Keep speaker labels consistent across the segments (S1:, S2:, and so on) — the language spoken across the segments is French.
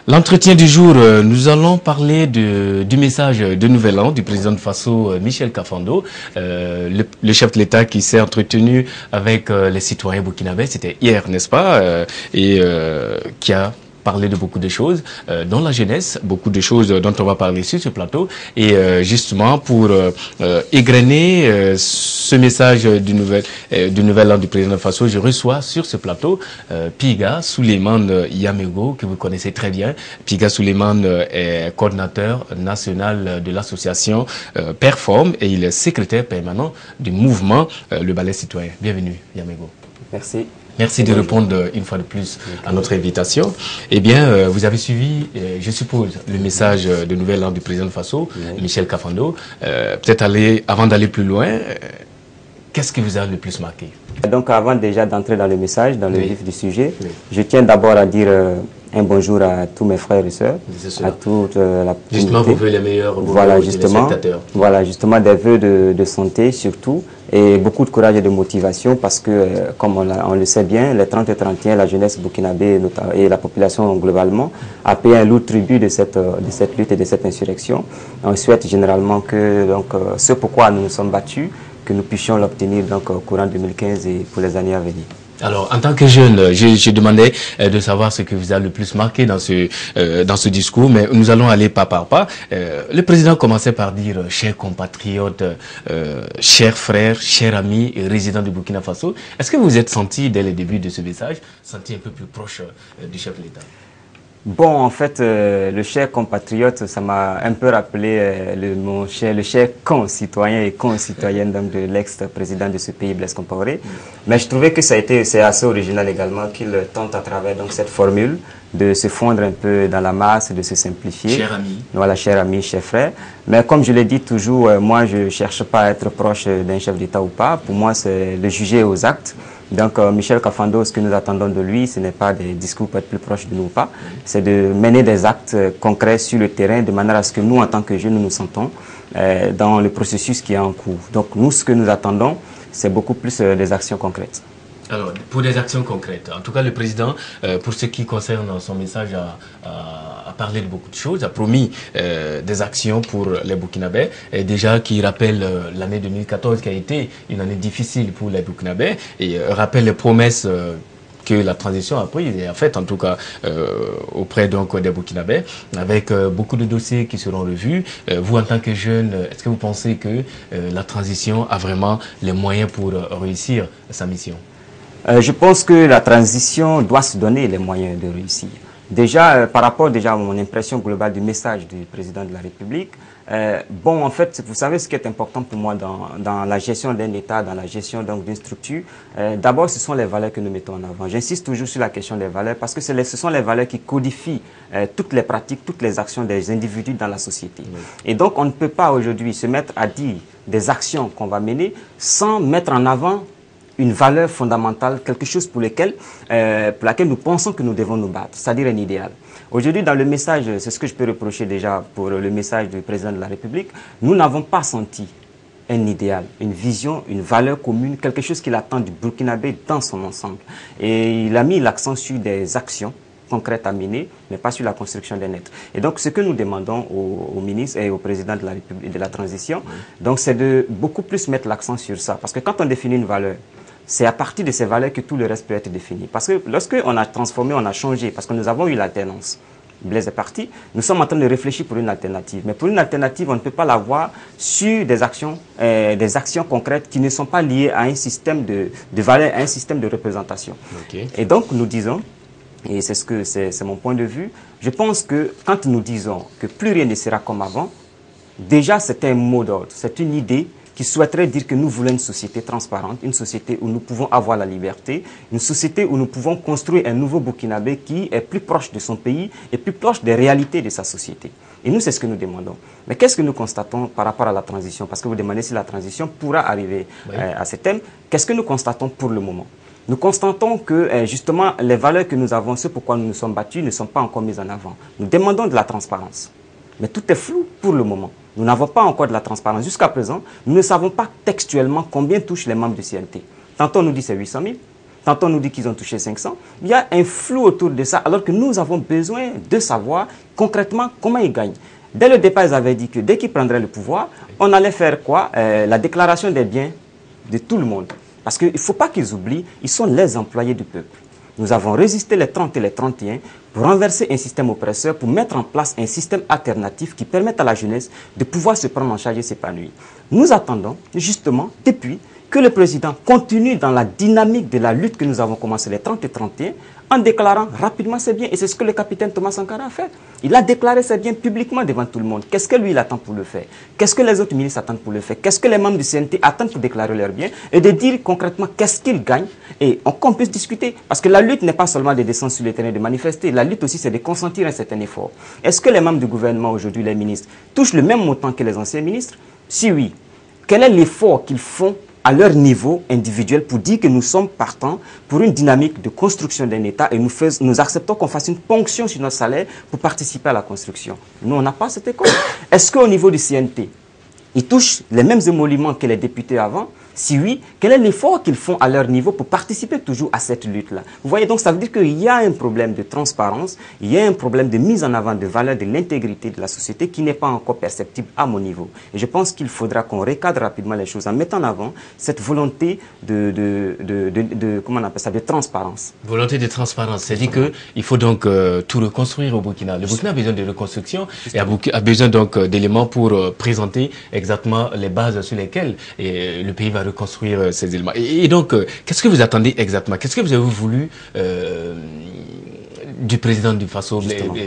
S1: L'entretien du jour, nous allons parler du message de Nouvel An du président de Faso, Michel Kafando, le chef de l'État qui s'est entretenu avec les citoyens burkinabés, c'était hier, n'est-ce pas, et qui a parlé de beaucoup de choses, dans la jeunesse, beaucoup de choses dont on va parler sur ce plateau. Et justement, pour égrener ce message du nouvel an du président de Faso, je reçois sur ce plateau Piga Souleymane Yamego, que vous connaissez très bien. Piga Souleymane est coordinateur national de l'association Perform et il est secrétaire permanent du mouvement Le Balai Citoyen. Bienvenue, Yamego.
S2: Merci.
S1: Merci de répondre une fois de plus à notre invitation. Eh bien, vous avez suivi, je suppose, le message de Nouvel An du président de Faso, Michel Kafando. Peut-être avant d'aller plus loin, qu'est-ce qui vous a le plus marqué?
S2: Donc, avant déjà d'entrer dans le message, dans le vif du sujet, je tiens d'abord à dire un bonjour à tous mes frères et sœurs, à toute la communauté.
S1: Justement, vous voulez les meilleurs
S2: téléspectateurs. Voilà, justement, des vœux de santé surtout, et beaucoup de courage et de motivation parce que, comme on le sait bien, les 30 et 31, la jeunesse burkinabé et la population globalement a payé un lourd tribut de cette lutte et de cette insurrection. On souhaite généralement que ce pourquoi nous nous sommes battus, que nous puissions l'obtenir au courant 2015 et pour les années à venir.
S1: Alors, en tant que jeune, je demandais de savoir ce que vous a le plus marqué dans ce discours, mais nous allons aller pas par pas. Le président commençait par dire « chers compatriotes, chers frères, chers amis et résidents du Burkina Faso ». Est-ce que vous vous êtes senti, dès le début de ce message, senti un peu plus proche du chef de l'État?
S2: Bon, en fait, le cher compatriote, ça m'a un peu rappelé le cher concitoyen et concitoyenne de l'ex-président de ce pays, Blaise Compaoré. Mais je trouvais que c'est assez original également qu'il tente à travers cette formule de se fondre un peu dans la masse, de se simplifier.
S1: Cher ami.
S2: Voilà, cher ami, cher frère. Mais comme je l'ai dit toujours, moi, je ne cherche pas à être proche d'un chef d'État ou pas. Pour moi, c'est le juger aux actes. Donc, Michel Kafando, ce que nous attendons de lui, ce n'est pas des discours pour être plus proche de nous ou pas, c'est de mener des actes concrets sur le terrain de manière à ce que nous, en tant que jeunes, nous nous sentons dans le processus qui est en cours. Donc, nous, ce que nous attendons, c'est beaucoup plus des actions concrètes.
S1: Alors, pour des actions concrètes, en tout cas, le président, pour ce qui concerne son message, a parlé de beaucoup de choses, a promis des actions pour les Burkinabés, et déjà qui rappelle l'année 2014 qui a été une année difficile pour les Burkinabés, et rappelle les promesses que la transition a prises et a fait en tout cas auprès des Burkinabés, avec beaucoup de dossiers qui seront revus. Vous, en tant que jeune, est-ce que vous pensez que la transition a vraiment les moyens pour réussir sa mission?
S2: Je pense que la transition doit se donner les moyens de réussir. Déjà, par rapport à mon impression globale du message du président de la République, bon, en fait, vous savez ce qui est important pour moi dans la gestion d'un État, dans la gestion d'une structure. D'abord, ce sont les valeurs que nous mettons en avant. J'insiste toujours sur la question des valeurs parce que ce sont les valeurs qui codifient toutes les pratiques, toutes les actions des individus dans la société. Oui. Et donc, on ne peut pas aujourd'hui se mettre à dire des actions qu'on va mener sans mettre en avant une valeur fondamentale, quelque chose pour laquelle nous pensons que nous devons nous battre, c'est-à-dire un idéal. Aujourd'hui, dans le message, c'est ce que je peux reprocher déjà pour le message du président de la République, nous n'avons pas senti un idéal, une vision, une valeur commune, quelque chose qu'il attend du Burkinabé dans son ensemble. Et il a mis l'accent sur des actions concrètes à mener, mais pas sur la construction d'un être. Et donc, ce que nous demandons au ministre et au président de la République de la transition, donc, c'est de beaucoup plus mettre l'accent sur ça. Parce que quand on définit une valeur, c'est à partir de ces valeurs que tout le reste peut être défini. Parce que lorsqu'on a transformé, on a changé, parce que nous avons eu l'alternance. Blaise est parti, nous sommes en train de réfléchir pour une alternative. Mais pour une alternative, on ne peut pas l'avoir sur des actions concrètes qui ne sont pas liées à un système de valeurs, à un système de représentation. Okay. Et donc, nous disons, et c'est mon point de vue, je pense que quand nous disons que plus rien ne sera comme avant, déjà c'est un mot d'ordre, c'est une idée qui souhaiterait dire que nous voulons une société transparente, une société où nous pouvons avoir la liberté, une société où nous pouvons construire un nouveau Burkinabé qui est plus proche de son pays et plus proche des réalités de sa société. Et nous, c'est ce que nous demandons. Mais qu'est-ce que nous constatons par rapport à la transition? Parce que vous demandez si la transition pourra arriver à ce thème. Qu'est-ce que nous constatons pour le moment? Nous constatons que justement les valeurs que nous avons, ce pourquoi nous nous sommes battus, ne sont pas encore mises en avant. Nous demandons de la transparence. Mais tout est flou pour le moment. Nous n'avons pas encore de la transparence. Jusqu'à présent, nous ne savons pas textuellement combien touchent les membres du CNT. Tantôt on nous dit c'est 800 000, Tantôt on nous dit qu'ils ont touché 500. Il y a un flou autour de ça, alors que nous avons besoin de savoir concrètement comment ils gagnent. Dès le départ, ils avaient dit que dès qu'ils prendraient le pouvoir, on allait faire quoi? La déclaration des biens de tout le monde. Parce qu'il ne faut pas qu'ils oublient, ils sont les employés du peuple. Nous avons résisté les 30 et les 31 pour renverser un système oppresseur, pour mettre en place un système alternatif qui permette à la jeunesse de pouvoir se prendre en charge et s'épanouir. Nous attendons justement, depuis, que le président continue dans la dynamique de la lutte que nous avons commencé les 30 et 31 en déclarant rapidement ses biens. Et c'est ce que le capitaine Thomas Sankara a fait. Il a déclaré ses biens publiquement devant tout le monde. Qu'est-ce que lui, il attend pour le faire? Qu'est-ce que les autres ministres attendent pour le faire? Qu'est-ce que les membres du CNT attendent pour déclarer leurs biens? Et de dire concrètement qu'est-ce qu'ils gagnent et qu'on puisse discuter. Parce que la lutte n'est pas seulement de descendre sur le terrain et de manifester. La lutte aussi, c'est de consentir un certain effort. Est-ce que les membres du gouvernement aujourd'hui, les ministres, touchent le même montant que les anciens ministres? Si oui, quel est l'effort qu'ils font à leur niveau individuel pour dire que nous sommes partants pour une dynamique de construction d'un État et nous acceptons qu'on fasse une ponction sur notre salaire pour participer à la construction. Nous, on n'a pas cette école. Est-ce qu'au niveau du CNT, ils touchent les mêmes émoluments que les députés avant? Si oui, quel est l'effort qu'ils font à leur niveau pour participer toujours à cette lutte-là? Vous voyez, donc ça veut dire qu'il y a un problème de transparence, il y a un problème de mise en avant de valeur de l'intégrité de la société qui n'est pas encore perceptible à mon niveau. Et je pense qu'il faudra qu'on recadre rapidement les choses en mettant en avant cette volonté comment on appelle ça, de transparence.
S1: Volonté de transparence, c'est-à-dire qu'il faut donc tout reconstruire au Burkina. Le Burkina a besoin de reconstruction et a besoin donc d'éléments pour présenter exactement les bases sur lesquelles le pays va reconstruire ces éléments. Et donc, qu'est-ce que vous attendez exactement? Qu'est-ce que vous avez voulu du président du Faso,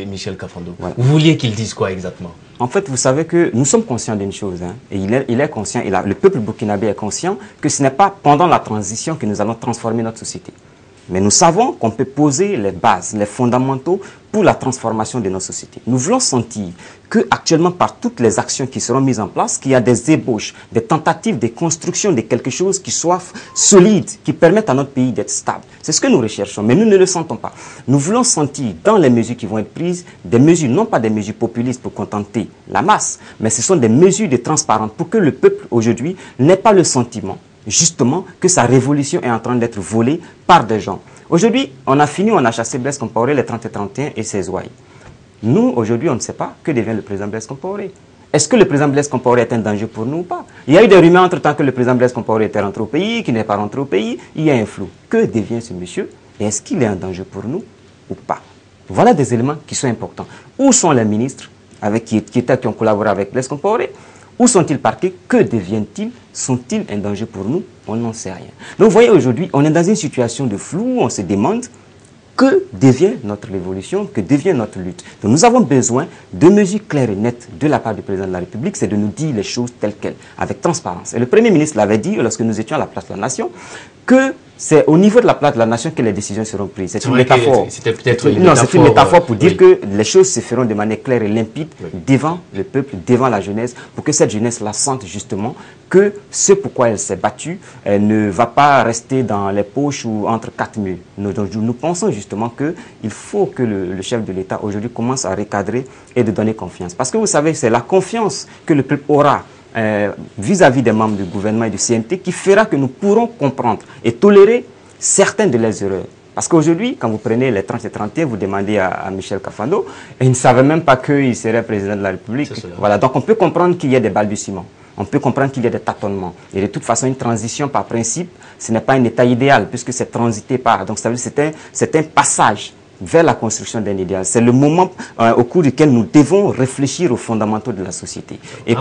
S1: Michel Kafando? Voilà. Vous vouliez qu'il dise quoi exactement?
S2: En fait, vous savez que nous sommes conscients d'une chose, hein, et il est conscient, le peuple burkinabé est conscient que ce n'est pas pendant la transition que nous allons transformer notre société. Mais nous savons qu'on peut poser les bases, les fondamentaux pour la transformation de notre société. Nous voulons sentir que actuellement, par toutes les actions qui seront mises en place, qu'il y a des ébauches, des tentatives de construction de quelque chose qui soit solide, qui permette à notre pays d'être stable. C'est ce que nous recherchons, mais nous ne le sentons pas. Nous voulons sentir dans les mesures qui vont être prises, des mesures, non pas des mesures populistes pour contenter la masse, mais ce sont des mesures de transparence pour que le peuple aujourd'hui n'ait pas le sentiment justement que sa révolution est en train d'être volée par des gens. Aujourd'hui, on a chassé Blaise Compaoré, les 30 et 31 et ses ouailles. Nous, aujourd'hui, on ne sait pas que devient le président Blaise Compaoré. Est-ce que le président Blaise Compaoré est un danger pour nous ou pas? Il y a eu des rumeurs entre-temps que le président Blaise Compaoré était rentré au pays, qu'il n'est pas rentré au pays. Il y a un flou. Que devient ce monsieur? Et est-ce qu'il est un danger pour nous ou pas? Voilà des éléments qui sont importants. Où sont les ministres qui ont collaboré avec Blaise Compaoré? Où sont-ils parqués? Que deviennent-ils? Sont-ils un danger pour nous? On n'en sait rien. Donc vous voyez, aujourd'hui, on est dans une situation de flou, on se demande que devient notre révolution, que devient notre lutte. Donc nous avons besoin de mesures claires et nettes de la part du président de la République, c'est de nous dire les choses telles quelles, avec transparence. Et le Premier ministre l'avait dit lorsque nous étions à la place de la Nation, que c'est au niveau de la place de la nation que les décisions seront prises. C'est une métaphore.
S1: C'était peut-être
S2: une métaphore. Non, c'est une métaphore pour dire que les choses se feront de manière claire et limpide devant le peuple, devant la jeunesse, pour que cette jeunesse la sente justement que ce pourquoi elle s'est battue ne va pas rester dans les poches ou entre quatre murs. Nous pensons justement qu'il faut que le chef de l'État aujourd'hui commence à recadrer et de donner confiance. Parce que vous savez, c'est la confiance que le peuple aura vis-à-vis des membres du gouvernement et du CNT qui fera que nous pourrons comprendre et tolérer certaines de leurs erreurs. Parce qu'aujourd'hui, quand vous prenez les 30 et 31, vous demandez à Michel Kafando, et il ne savait même pas qu'il serait président de la République. Voilà, donc on peut comprendre qu'il y a des balbutiements. On peut comprendre qu'il y a des tâtonnements. Et de toute façon, une transition par principe, ce n'est pas un état idéal, puisque c'est transité par. Donc ça veut dire que c'est un passage vers la construction d'un idéal. C'est le moment au cours duquel nous devons réfléchir aux fondamentaux de la société. Et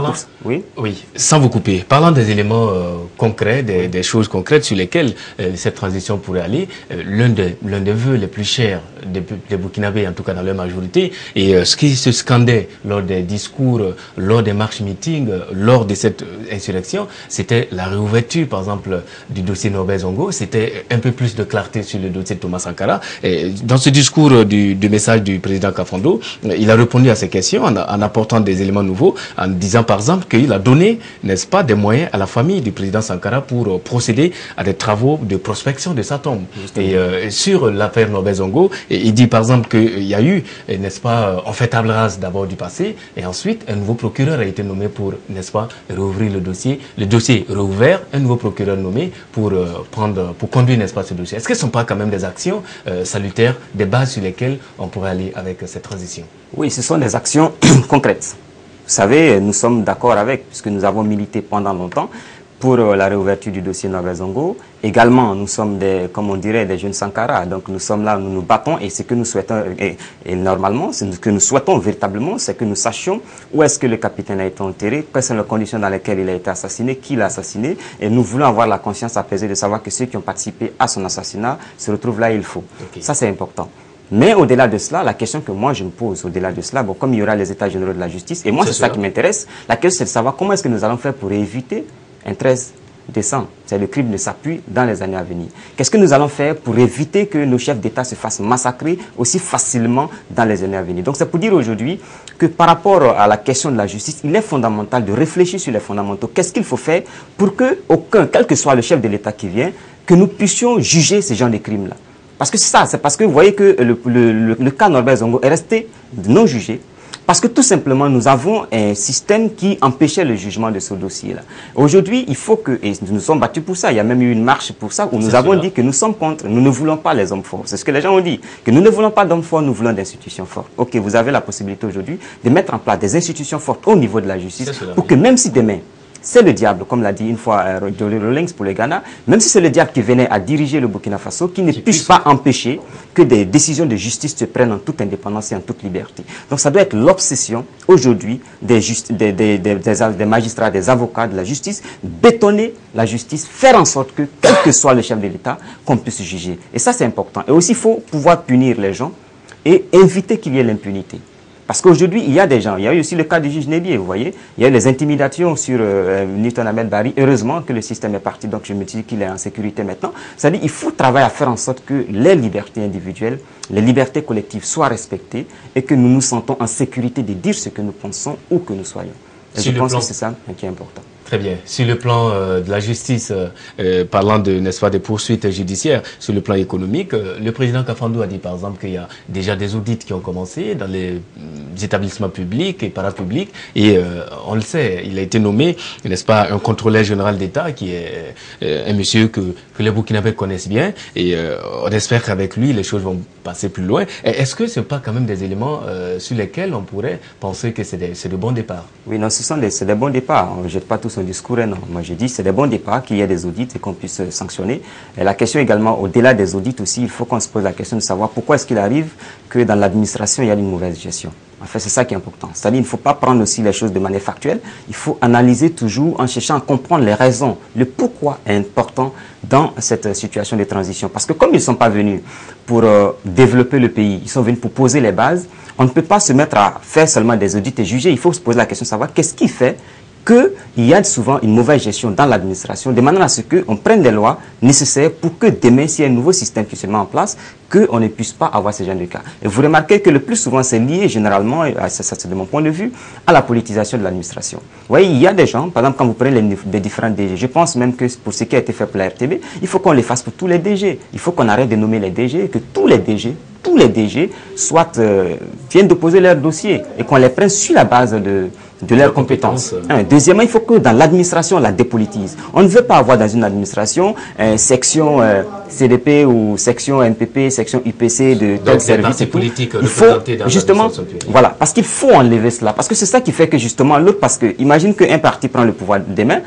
S1: oui, sans vous couper, parlant des éléments concrets, des choses concrètes sur lesquelles cette transition pourrait aller, l'un des vœux les plus chers des Burkinabés, en tout cas dans leur majorité, et ce qui se scandait lors des discours, lors des marches meetings, lors de cette insurrection, c'était la réouverture, par exemple, du dossier Norbert Zongo, c'était un peu plus de clarté sur le dossier de Thomas Sankara. Et dans ce discours, discours du message du président Kafando, il a répondu à ces questions en apportant des éléments nouveaux, en disant par exemple qu'il a donné, n'est-ce pas, des moyens à la famille du président Sankara pour procéder à des travaux de prospection de sa tombe. Et sur l'affaire Norbert Zongo, il dit par exemple qu'il y a eu, n'est-ce pas, on fait table rase d'abord du passé, et ensuite un nouveau procureur a été nommé pour, n'est-ce pas, rouvrir le dossier rouvert, un nouveau procureur nommé pour conduire, n'est-ce pas, ce dossier. Est-ce que ce ne sont pas quand même des actions salutaires, des bases sur lesquelles on pourrait aller avec cette transition?
S2: Oui, ce sont des actions concrètes. Vous savez, nous sommes d'accord avec, puisque nous avons milité pendant longtemps pour la réouverture du dossier Norbert Zongo. Également, nous sommes comme on dirait, des jeunes Sankara. Donc nous sommes là, nous nous battons et ce que nous souhaitons, et normalement, ce que nous souhaitons véritablement, c'est que nous sachions où est-ce que le capitaine a été enterré, quelles sont les conditions dans lesquelles il a été assassiné, qui l'a assassiné. Et nous voulons avoir la conscience apaisée de savoir que ceux qui ont participé à son assassinat se retrouvent là où il faut. Okay. Ça, c'est important. Mais au-delà de cela, la question que moi je me pose, au-delà de cela, bon, comme il y aura les états généraux de la justice, et moi c'est ça qui m'intéresse, la question c'est de savoir comment est-ce que nous allons faire pour éviter un 13 décembre. C'est le crime ne s'appuie dans les années à venir. Qu'est-ce que nous allons faire pour éviter que nos chefs d'État se fassent massacrer aussi facilement dans les années à venir? Donc c'est pour dire aujourd'hui que par rapport à la question de la justice, il est fondamental de réfléchir sur les fondamentaux. Qu'est-ce qu'il faut faire pour que aucun, quel que soit le chef de l'État qui vient, que nous puissions juger ces genres de crimes-là? Parce que c'est ça, c'est parce que vous voyez que le cas Norbert Zongo est resté non jugé. Parce que tout simplement, nous avons un système qui empêchait le jugement de ce dossier-là. Aujourd'hui, il faut que, et nous nous sommes battus pour ça, il y a même eu une marche pour ça, où nous avons dit que nous sommes contre, nous ne voulons pas les hommes forts. C'est ce que les gens ont dit, que nous ne voulons pas d'hommes forts, nous voulons d'institutions fortes. Ok, vous avez la possibilité aujourd'hui de mettre en place des institutions fortes au niveau de la justice, pour que même si demain, c'est le diable, comme l'a dit une fois Jolie Rawlings pour le Ghana, même si c'est le diable qui venait à diriger le Burkina Faso, qui ne puisse pas empêcher que des décisions de justice se prennent en toute indépendance et en toute liberté. Donc ça doit être l'obsession aujourd'hui des magistrats, des avocats, de la justice, bétonner la justice, faire en sorte que, quel que soit le chef de l'État, qu'on puisse juger. Et ça c'est important. Et aussi il faut pouvoir punir les gens et éviter qu'il y ait l'impunité. Parce qu'aujourd'hui, il y a des gens, il y a eu aussi le cas du juge Nébier, vous voyez, il y a eu les intimidations sur Newton Ahmed Bari. Heureusement que le système est parti, donc je me dis qu'il est en sécurité maintenant. C'est-à-dire qu'il faut travailler à faire en sorte que les libertés individuelles, les libertés collectives soient respectées et que nous nous sentons en sécurité de dire ce que nous pensons où que nous soyons. Et je pense que c'est ça qui est important.
S1: Très bien. Sur le plan de la justice, parlant de, n'est-ce pas, des poursuites judiciaires, sur le plan économique, le président Kafando a dit par exemple qu'il y a déjà des audits qui ont commencé dans les établissements publics et parapublics et on le sait, il a été nommé, n'est-ce pas, un contrôleur général d'État qui est un monsieur que les Burkinabés connaissent bien et on espère qu'avec lui les choses vont passer plus loin. Est-ce que ce n'est pas quand même des éléments sur lesquels on pourrait penser que c'est de bons départs?
S2: Oui, non, c'est des bons départs. On ne jette pas tout son discours, non. Moi, je dis c'est des bons départs, qu'il y ait des audits et qu'on puisse sanctionner. Et la question également, au-delà des audits aussi, il faut qu'on se pose la question de savoir pourquoi est-ce qu'il arrive que dans l'administration, il y a une mauvaise gestion. En fait, c'est ça qui est important. C'est-à-dire qu'il ne faut pas prendre aussi les choses de manière factuelle. Il faut analyser toujours en cherchant à comprendre les raisons, le pourquoi est important dans cette situation de transition. Parce que comme ils ne sont pas venus pour développer le pays, ils sont venus pour poser les bases, on ne peut pas se mettre à faire seulement des audits et juger. Il faut se poser la question de savoir qu'est-ce qui fait qu'il y a souvent une mauvaise gestion dans l'administration, de manière à ce qu'on prenne des lois nécessaires pour que demain, s'il y a un nouveau système qui se met en place, qu'on ne puisse pas avoir ce genre de cas. Et vous remarquez que le plus souvent, c'est lié généralement, c'est de mon point de vue, à la politisation de l'administration. Vous voyez, il y a des gens, par exemple, quand vous prenez les différents DG, je pense même que pour ce qui a été fait pour la RTB, il faut qu'on les fasse pour tous les DG. Il faut qu'on arrête de nommer les DG, que tous les DG viennent déposer leur dossier et qu'on les prenne sur la base de leurs compétences. Deuxièmement, il faut que dans l'administration, on la dépolitise. On ne veut pas avoir dans une administration section CDP ou section MPP, section UPC de tel service. Il faut justement, voilà, parce qu'il faut enlever cela. Parce que c'est ça qui fait que justement l'autre, parce que imagine qu'un parti prend le pouvoir demain,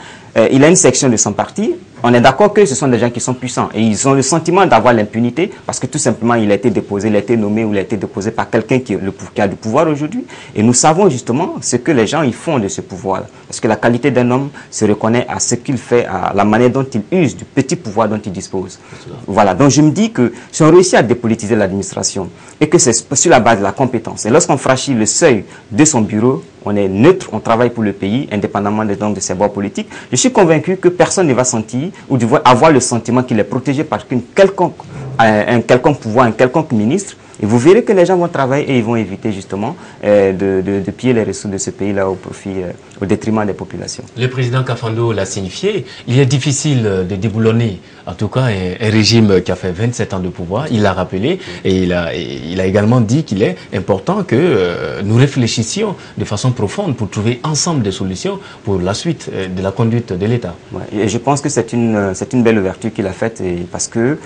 S2: il a une section de son parti. On est d'accord que ce sont des gens qui sont puissants et ils ont le sentiment d'avoir l'impunité parce que tout simplement il a été déposé, il a été nommé ou il a été déposé par quelqu'un qui a du pouvoir aujourd'hui. Et nous savons justement ce que les gens ils font de ce pouvoir-là. Parce que la qualité d'un homme se reconnaît à ce qu'il fait, à la manière dont il use du petit pouvoir dont il dispose. Voilà, donc je me dis que si on réussit à dépolitiser l'administration et que c'est sur la base de la compétence, et lorsqu'on franchit le seuil de son bureau, on est neutre, on travaille pour le pays, indépendamment de ses bords politiques. Je suis convaincu que personne ne va sentir ou avoir le sentiment qu'il est protégé par un quelconque pouvoir, un quelconque ministre Et vous verrez que les gens vont travailler et ils vont éviter justement de piller les ressources de ce pays-là au profit, au détriment des populations.
S1: Le président Kafando l'a signifié. Il est difficile de déboulonner, en tout cas, un régime qui a fait 27 ans de pouvoir. Il l'a rappelé et il a également dit qu'il est important que nous réfléchissions de façon profonde pour trouver ensemble des solutions pour la suite de la conduite de l'État.
S2: Ouais, et je pense que c'est une belle ouverture qu'il a faite parce que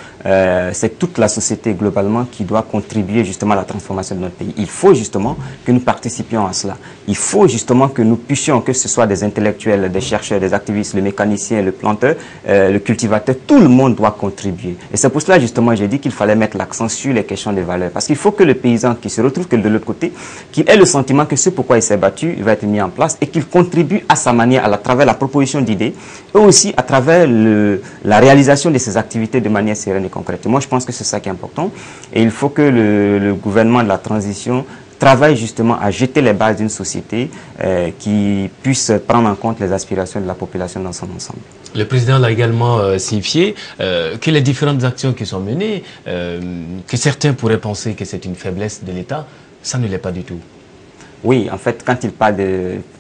S2: c'est toute la société globalement qui doit contribuer justement à la transformation de notre pays. Il faut justement que nous participions à cela. Il faut justement que nous puissions, que ce soit des intellectuels, des chercheurs, des activistes, le mécanicien, le planteur, le cultivateur, tout le monde doit contribuer. Et c'est pour cela justement j'ai dit qu'il fallait mettre l'accent sur les questions de valeur. Parce qu'il faut que le paysan qui se retrouve que de l'autre côté, qu'il ait le sentiment que ce pourquoi il s'est battu, il va être mis en place et qu'il contribue à sa manière, à travers la proposition d'idées et aussi à travers la réalisation de ses activités de manière sereine et concrète. Et moi je pense que c'est ça qui est important. Et il faut que le gouvernement de la transition travaille justement à jeter les bases d'une société qui puisse prendre en compte les aspirations de la population dans son ensemble.
S1: Le président l'a également signifié que les différentes actions qui sont menées, que certains pourraient penser que c'est une faiblesse de l'État, ça ne l'est pas du tout.
S2: Oui, en fait, quand il parle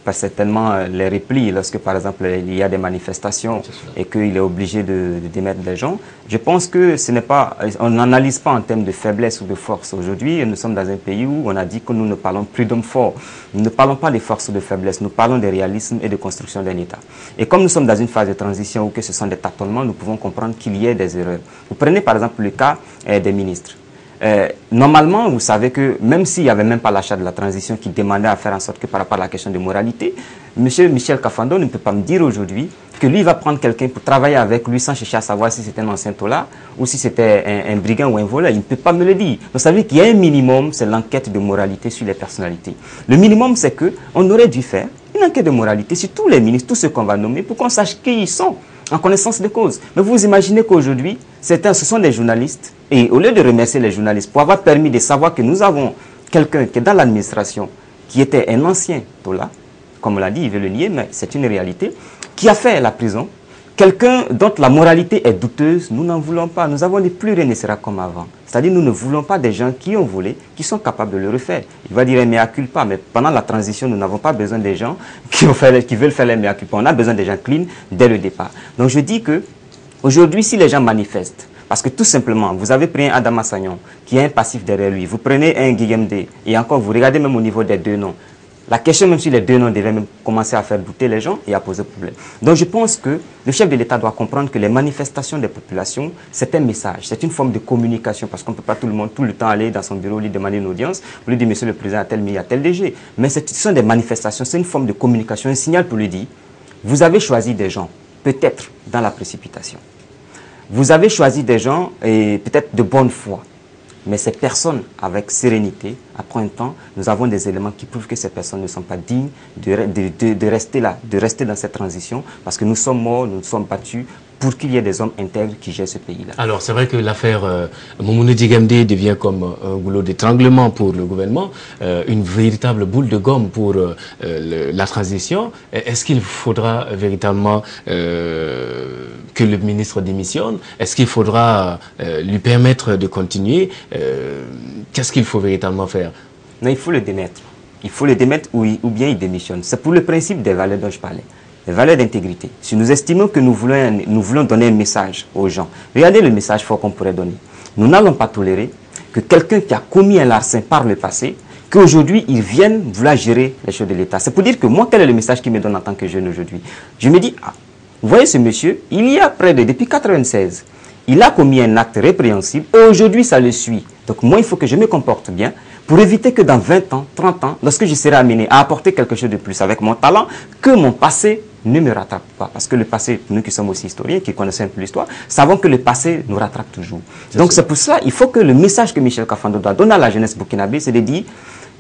S2: pas certainement les replis, lorsque par exemple il y a des manifestations et qu'il est obligé de démettre des gens, je pense que ce n'est pas, on n'analyse pas en termes de faiblesse ou de force. Aujourd'hui, nous sommes dans un pays où on a dit que nous ne parlons plus d'hommes forts. Nous ne parlons pas de force ou de faiblesse, nous parlons de réalisme et de construction d'un État. Et comme nous sommes dans une phase de transition où que ce sont des tâtonnements, nous pouvons comprendre qu'il y ait des erreurs. Vous prenez par exemple le cas des ministres. Normalement, vous savez que même s'il n'y avait même pas l'achat de la transition qui demandait à faire en sorte que par rapport à la question de moralité, M. Michel Kafando ne peut pas me dire aujourd'hui que lui va prendre quelqu'un pour travailler avec lui sans chercher à savoir si c'était un ancien tolard ou si c'était un brigand ou un voleur. Il ne peut pas me le dire. Donc ça veut dire qu'il y a un minimum, c'est l'enquête de moralité sur les personnalités. Le minimum, c'est qu'on aurait dû faire une enquête de moralité sur tous les ministres, tous ceux qu'on va nommer, pour qu'on sache qui ils sont, en connaissance de cause. Mais vous imaginez qu'aujourd'hui, ce sont des journalistes, et au lieu de remercier les journalistes pour avoir permis de savoir que nous avons quelqu'un qui est dans l'administration, qui était un ancien tolard, comme on l'a dit, il veut le nier, mais c'est une réalité, qui a fait la prison, quelqu'un dont la moralité est douteuse, nous n'en voulons pas. Nous avons dit plus rien ne sera comme avant. C'est-à-dire nous ne voulons pas des gens qui ont volé, qui sont capables de le refaire. Il va dire mea culpa, mais pendant la transition, nous n'avons pas besoin des gens qui veulent faire les mea culpa. On a besoin des gens clean dès le départ. Donc je dis que aujourd'hui, si les gens manifestent, parce que tout simplement, vous avez pris un Adama Sagnon qui a un passif derrière lui, vous prenez un Guillaume D, et encore vous regardez même au niveau des deux noms. La question, même si les deux noms devaient même commencer à faire douter les gens et à poser problème. Donc je pense que le chef de l'État doit comprendre que les manifestations des populations, c'est un message, c'est une forme de communication, parce qu'on ne peut pas tout le temps aller dans son bureau, lui demander une audience, pour lui dire, monsieur le président, il y a tel DG. Mais ce sont des manifestations, c'est une forme de communication, un signal pour lui dire, vous avez choisi des gens, peut-être dans la précipitation. Vous avez choisi des gens, et peut-être de bonne foi. Mais ces personnes, avec sérénité, après un temps, nous avons des éléments qui prouvent que ces personnes ne sont pas dignes de rester là, de rester dans cette transition, parce que nous sommes morts, nous nous sommes battus pour qu'il y ait des hommes intègres qui gèrent ce pays-là.
S1: Alors, c'est vrai que l'affaire Moumouni Digamde devient comme un goulot d'étranglement pour le gouvernement, une véritable boule de gomme pour la transition. Est-ce qu'il faudra véritablement que le ministre démissionne? Est-ce qu'il faudra lui permettre de continuer? Qu'est-ce qu'il faut véritablement faire?
S2: Non, il faut le démettre. Il faut le démettre ou bien il démissionne. C'est pour le principe des valeurs dont je parlais. Les valeurs d'intégrité. Si nous estimons que nous voulons donner un message aux gens, regardez le message fort qu'on pourrait donner. Nous n'allons pas tolérer que quelqu'un qui a commis un larcin par le passé, qu'aujourd'hui il vienne vouloir gérer les choses de l'État. C'est pour dire que moi, quel est le message qu'il me donne en tant que jeune aujourd'hui? Je me dis, ah, vous voyez ce monsieur, il y a depuis 1996, il a commis un acte répréhensible, aujourd'hui ça le suit. Donc moi, il faut que je me comporte bien, pour éviter que dans 20 ans, 30 ans, lorsque je serai amené à apporter quelque chose de plus avec mon talent, que mon passé ne me rattrape pas. Parce que le passé, nous qui sommes aussi historiens, qui connaissons un peu l'histoire, savons que le passé nous rattrape toujours. Donc c'est pour cela, il faut que le message que Michel Kafando doit donner à la jeunesse burkinabé, c'est de dire,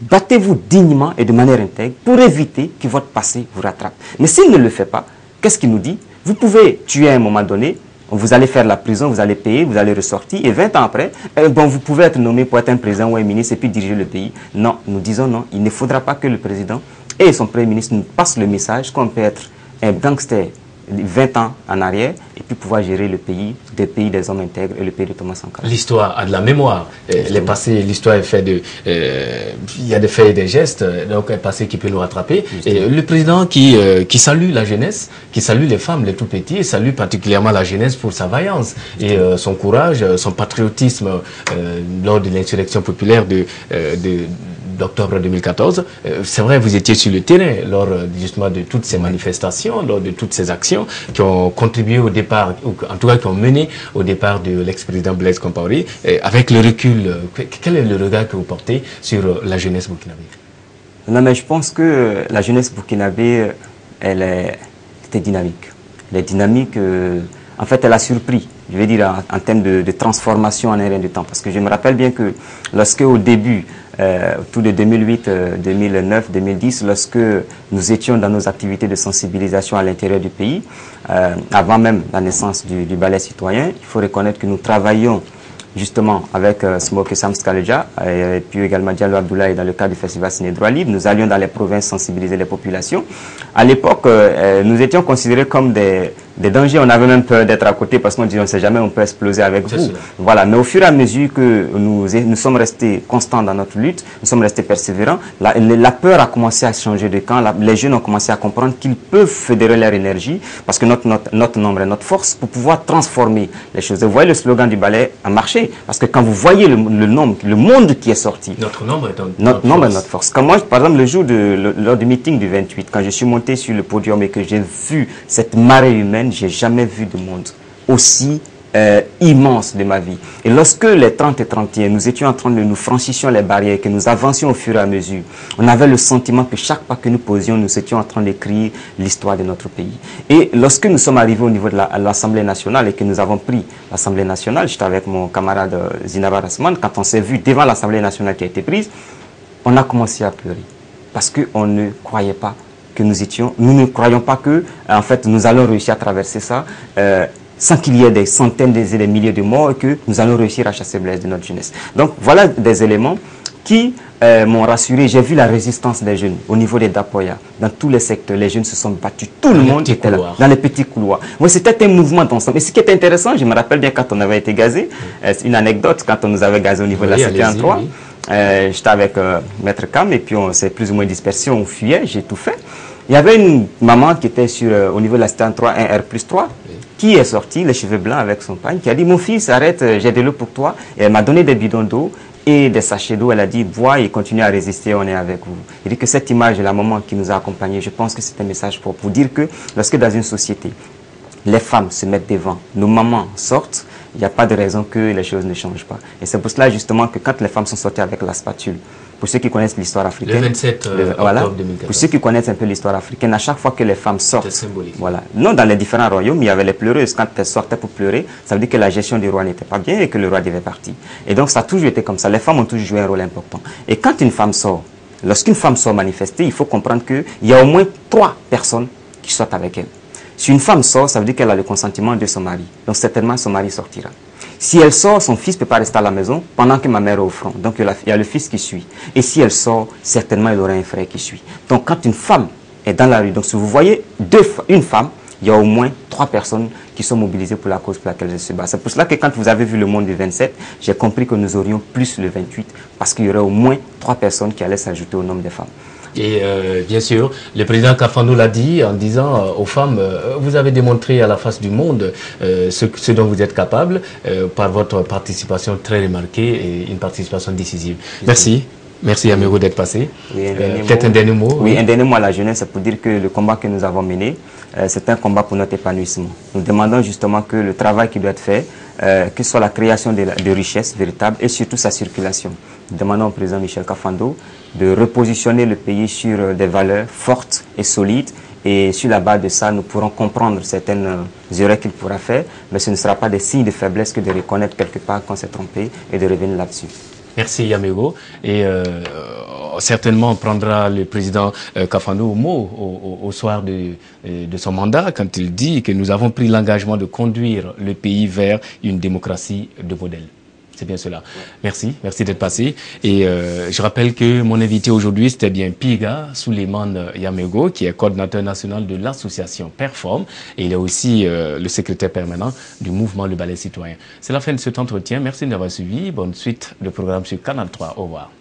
S2: battez-vous dignement et de manière intègre pour éviter que votre passé vous rattrape. Mais s'il ne le fait pas, qu'est-ce qu'il nous dit? Vous pouvez tuer à un moment donné, vous allez faire la prison, vous allez payer, vous allez ressortir, et 20 ans après, bon, vous pouvez être nommé pour être un président ou un ministre et puis diriger le pays. Non, nous disons non, il ne faudra pas que le président et son premier ministre nous passent le message qu'on peut être un gangster 20 ans en arrière et puis pouvoir gérer le pays, des hommes intègres et le pays de Thomas Sankara.
S1: L'histoire a de la mémoire. Les passés, l'histoire est faite de... il y a des faits et des gestes, donc un passé qui peut nous rattraper. Et le président qui salue la jeunesse, qui salue les femmes, les tout petits, et salue particulièrement la jeunesse pour sa vaillance et son courage, son patriotisme lors de l'insurrection populaire d'octobre 2014. C'est vrai, vous étiez sur le terrain lors justement de toutes ces manifestations, lors de toutes ces actions qui ont contribué au départ, ou en tout cas qui ont mené au départ de l'ex-président Blaise Compaoré. Avec le recul, quel est le regard que vous portez sur la jeunesse burkinabé?
S2: Non, mais je pense que la jeunesse burkinabé, était dynamique. Elle est dynamique, en fait, elle a surpris, je vais dire, en termes de transformation en un rien de temps. Parce que je me rappelle bien que lorsque, au début, autour de 2008, 2009, 2010, lorsque nous étions dans nos activités de sensibilisation à l'intérieur du pays, avant même la naissance du ballet citoyen, il faut reconnaître que nous travaillions justement avec Smoke Sam Skaleja et puis également Diallo Abdoulaye dans le cadre du festival Ciné Droit Libre. Nous allions dans les provinces sensibiliser les populations. À l'époque, nous étions considérés comme des dangers. On avait même peur d'être à côté parce qu'on disait on ne sait jamais, on peut exploser avec vous. Voilà. Mais au fur et à mesure que nous sommes restés constants dans notre lutte, nous sommes restés persévérants, la peur a commencé à changer de camp. Les jeunes ont commencé à comprendre qu'ils peuvent fédérer leur énergie parce que notre nombre est notre force pour pouvoir transformer les choses. Vous voyez, le slogan du ballet a marché parce que quand vous voyez le nombre, le monde qui est sorti,
S1: notre nombre est
S2: notre force. Quand moi, par exemple, le jour lors du meeting du 28, quand je suis monté sur le podium et que j'ai vu cette marée humaine, j'ai jamais vu de monde aussi immense de ma vie. Et lorsque les 30 et 31, nous étions en train de nous franchissions les barrières, que nous avancions au fur et à mesure, on avait le sentiment que chaque pas que nous posions, nous étions en train d'écrire l'histoire de notre pays. Et lorsque nous sommes arrivés au niveau de l'Assemblée nationale et que nous avons pris l'Assemblée nationale, j'étais avec mon camarade Zinaba Rasman, quand on s'est vu devant l'Assemblée nationale qui a été prise, on a commencé à pleurer. Parce qu'on ne croyait pas que nous ne croyons pas que, en fait, nous allons réussir à traverser ça, sans qu'il y ait des centaines et des milliers de morts et que nous allons réussir à chasser Blaise de notre jeunesse. Donc voilà des éléments qui m'ont rassuré. J'ai vu la résistance des jeunes au niveau des Dapoya. Dans tous les secteurs, les jeunes se sont battus. Tout le monde était là, dans les petits couloirs. Oui, c'était un mouvement d'ensemble. Et ce qui est intéressant, je me rappelle bien quand on avait été gazé, une anecdote, quand on nous avait gazé au niveau de la cité en 3, j'étais avec Maître Cam et puis on s'est plus ou moins dispersé, on fuyait, j'ai tout fait. Il y avait une maman qui était au niveau de la cité en 3, un R+3, qui est sortie, les cheveux blancs avec son pagne, qui a dit « Mon fils, arrête, j'ai de l'eau pour toi ». Et elle m'a donné des bidons d'eau et des sachets d'eau. Elle a dit « Bois et continue à résister, on est avec vous ». Il dit que cette image de la maman qui nous a accompagnés, je pense que c'est un message pour dire que lorsque dans une société, les femmes se mettent devant, nos mamans sortent, il n'y a pas de raison que les choses ne changent pas. Et c'est pour cela justement que quand les femmes sont sorties avec la spatule, pour ceux qui connaissent l'histoire africaine,
S1: le 27 octobre 2014.
S2: Pour ceux qui connaissent un peu l'histoire africaine, à chaque fois que les femmes sortent, voilà, non dans les différents royaumes, il y avait les pleureuses. Quand elles sortaient pour pleurer, ça veut dire que la gestion du roi n'était pas bien et que le roi devait partir. Et donc ça a toujours été comme ça. Les femmes ont toujours joué un rôle important. Et quand une femme sort, lorsqu'une femme sort manifester, il faut comprendre qu'il y a au moins 3 personnes qui sortent avec elle. Si une femme sort, ça veut dire qu'elle a le consentement de son mari. Donc certainement son mari sortira. Si elle sort, son fils ne peut pas rester à la maison pendant que ma mère est au front. Donc il y a le fils qui suit. Et si elle sort, certainement il aura un frère qui suit. Donc quand une femme est dans la rue, donc si vous voyez une femme, il y a au moins 3 personnes qui sont mobilisées pour la cause pour laquelle elle se bat. C'est pour cela que quand vous avez vu le monde du 27, j'ai compris que nous aurions plus le 28 parce qu'il y aurait au moins 3 personnes qui allaient s'ajouter au nombre des femmes.
S1: Et bien sûr, le président Kafando l'a dit en disant aux femmes, vous avez démontré à la face du monde ce dont vous êtes capable par votre participation très remarquée et une participation décisive. Merci. Merci Amiro d'être passé.
S2: Oui,
S1: peut-être un dernier mot.
S2: Oui, un dernier mot à la jeunesse, c'est pour dire que le combat que nous avons mené, c'est un combat pour notre épanouissement. Nous demandons justement que le travail qui doit être fait, que ce soit la création de richesses véritables et surtout sa circulation. Nous demandons au président Michel Kafando de repositionner le pays sur des valeurs fortes et solides. Et sur la base de ça, nous pourrons comprendre certaines erreurs qu'il pourra faire, mais ce ne sera pas des signes de faiblesse que de reconnaître quelque part qu'on s'est trompé et de revenir là-dessus.
S1: Merci Yamego. Et certainement on prendra le président Kafando au mot au soir de son mandat quand il dit que nous avons pris l'engagement de conduire le pays vers une démocratie de modèle. C'est bien cela. Ouais. Merci d'être passé. Et je rappelle que mon invité aujourd'hui, c'était bien Piga Souleymane Yamego, qui est coordinateur national de l'association Perform, et il est aussi le secrétaire permanent du mouvement Le Balai Citoyen. C'est la fin de cet entretien. Merci d'avoir suivi. Bonne suite de programme sur Canal 3. Au revoir.